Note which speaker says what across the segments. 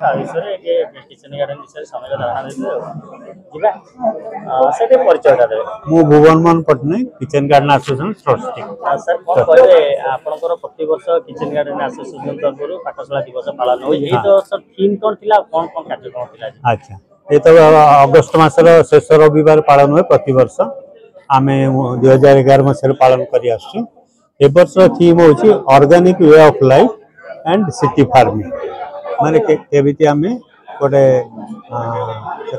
Speaker 1: विषय kitchen garden विषय समय धारणा से परिचय
Speaker 2: मु Bhuvan Mohan Pattanaik kitchen garden association trustee.
Speaker 1: Sir कौन कहते आपंकर प्रतिवर्ष किचन गार्डन एसोसिएशन तरफ पाठशाला दिवस पालन हो तो सर थीम कौन थिला कौन कौन कार्यक्रम थिला?
Speaker 2: अच्छा ये तो अगस्त मासर शेष रविवार पालन हुए प्रति वर्ष आम 2011 मसीह पालन कर वर्ष थीम हूँ organic way of life and city farming माने केमिति आमे गोटे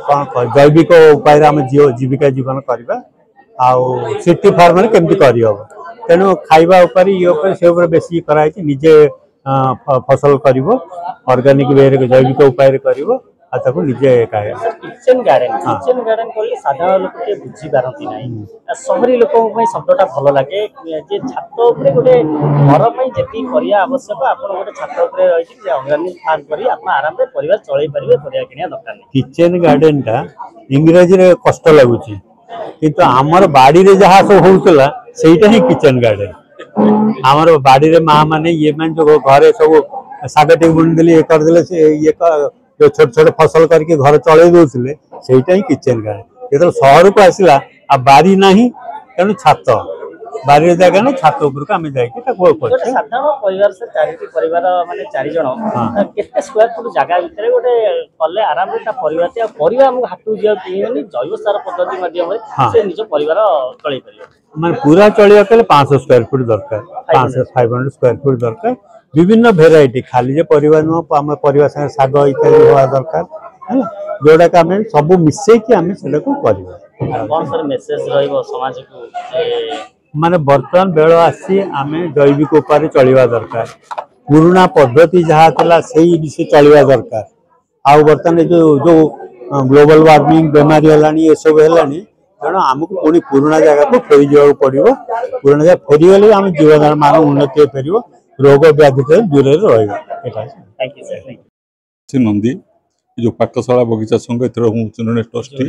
Speaker 2: कौन जैविक उपाय आम जीविका जीवन करवा आउ सिटी फार्म केमती करहब तेणु खाइबा ये से बेसी कराई निजे फसल कर ऑर्गेनिक वे जैविक उपाय कर निजे
Speaker 1: किचन गार्डन कहले साधारण लोक के बुझी पारती ना शहरी लोक शब्दटा भल लगे जे छात उपरे गोटे घर जी करिया आवश्यक आपण गोटे छात उपरे रही ऑर्गेनिक फार्म करी आपण आराम से परिवार चलई परिबे परिया किनिया दरकार नहीं।
Speaker 2: किचन गार्डन टा इंग्रजी रे कष्ट लगुची किंतु हमर बाड़ी रे जहा सब होउतला सेटा ही किचन गार्डन हमर बाड़ी रे मां माने ये मान जो घरे सब सागटे बुन देली ये कर देले से ये जो छोट छोट फसल करके घर चलई दउथिले सेटा ही किचन गार्डन ये शहर को आसिला आ बारी नाही तेणु छात बारी जगह ना छात ऊपर आम जाके
Speaker 1: साधारण परिवार से चारिटी परिवार माने 4 जण केते स्क्वायर फुट जगह भितर गोटे कले आराम से परिवार से परिवार हमको हाटू जिया किनी जैव सार पद्धति माध्यम से निज परिवार चलई परियो
Speaker 2: माने पूरा चलिया कले 500 स्क्वायर फुट दरकार 500 स्क्वायर फुट दरकार विभिन्न भेराइटी खाली जे परिवार न आम परिवार संगे साग इत्यादि होवा दरकार है जोड़ा का आम सब मिसई कि आम सेटा को करबा
Speaker 1: कोन सर मेसेज रहइबो समाज को
Speaker 2: माने वर्तमान बेल आसी आम जैविक उपाय चलवा दरकार पुराना पद्धति जहाँ थी से विषय चलवा दरकार आउ बर्तमान जो जो ग्लोबल वार्मिंग बेमारी है सब है तेणु आमको पुणी पुराना जगह को फेरी जावाक पड़ो पुराना जगह फेरीगले आम जीवन मान उन्नति फेर रोग व्याधि दूर
Speaker 3: नंदी जो पाकशाला बगीचा संघ जन ट्रस्टी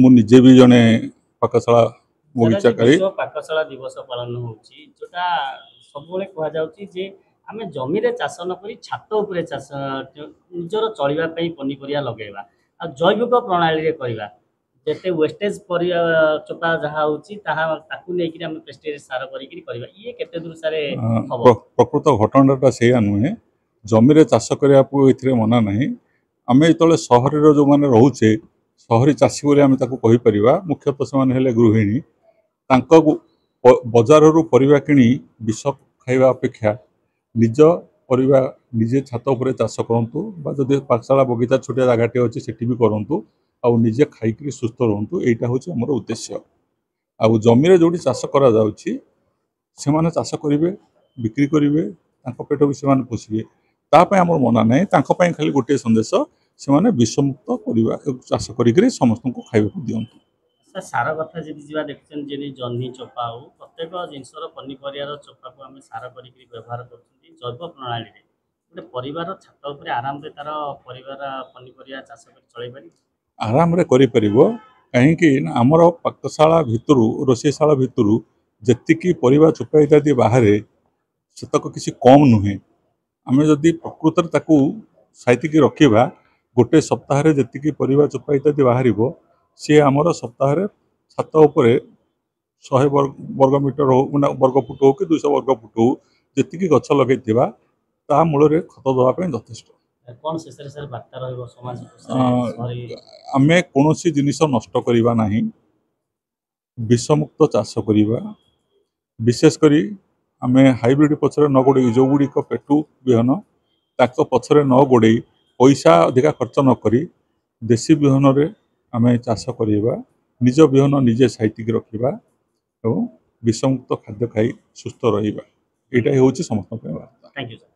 Speaker 3: मुझे भी जड़े पाकशाला बगीचा
Speaker 1: पाकशाला दिवस पालन होची जोटा सबले कह जाउची जे आमे जमी रे चाष न करी छात उपरे चाष निजर चलिबा पई पनीपरिया लगेबा आ जैविक प्रणाली रे करबा जेते वेस्टेज परिया चोपा जहा होची ताहा ताकू नै कि हम पेस्टिसाइड सार करी करबा ये केते दूर सारे हबो
Speaker 3: प्रकृत घटनाटा सेया नुहे जमी रे चाष करिया को इथरे मना नाही आमे तले शहर रो जो माने रहउचे शहरी चाषी बोले आमे ताकू कहि परिबा मुख्यतः से माने हेले गृहिणी तांको बजार रू परिबा किणी विष खाइबा अपेक्षा निज परिबा निजे छात उपरे चाष करंतु बा जदि पाकशाला बगीचा छोटिया जगहटे अछि सेठी भी करंतु आउ निजे खाइकरी सुस्थ रहंतु एटा होछि हमर उद्देश्य आउ जमी रे जोडी चाष करा जाउछि से माने चाष करिवे बिक्री करिवे तांको पेट भी से माने पोषिबे ता पय हमर मना नै तांको पय खाली गोटे संदेश से माने विषमुक्त परिबा चाष करिकरी समस्त को खाइबा दियंतु।
Speaker 1: सर सार कथा जी जीवा देखछन जे जन्ही चोपा हो प्रत्येक जिनसर पनीपरियार चोपा को आम सार करिकरी व्यवहार करछन जैव प्रणाली रे गोटे परिवार छात उपरे आराम रे तार परिवार पनीपरिया चाष कर चलै पारि
Speaker 3: आराम रे करि परिबो काहे कि हमर पाकशाला भितरु रोषेशाला भितरु जतिकी परिवार चोपा इत्यादि बाहर सेतक किसी कम नुहे आम जदि प्रकृत ताकू साइतिकी रखिबा गोटे सप्ताह रे जतिकी परिवार चोपा इत्यादि बाहर सी आमर सप्ताह छात उपरे 100 वर्ग मीटर हो वर्ग फुट हो कि 200 वर्ग फुट हो जी गछ लगे ता मूल खत देवाई यथेष्ट आम कौन जिनिस नष्ट करवा ना विषमुक्त चाष करवा विशेषकर आम हाइब्रिड पचर न गोड़े जो गुड़िक पेटू विहन ताक पचर न गोड़े पैसा अधिका खर्च नक देशी विहन रे आम चाष करवा निज विहन निजे साइतिक रखा और विषमुक्त खाद्य खाई सुस्थ रहा यहाँ हूँ समस्त वार्ता।
Speaker 1: Thank you sir.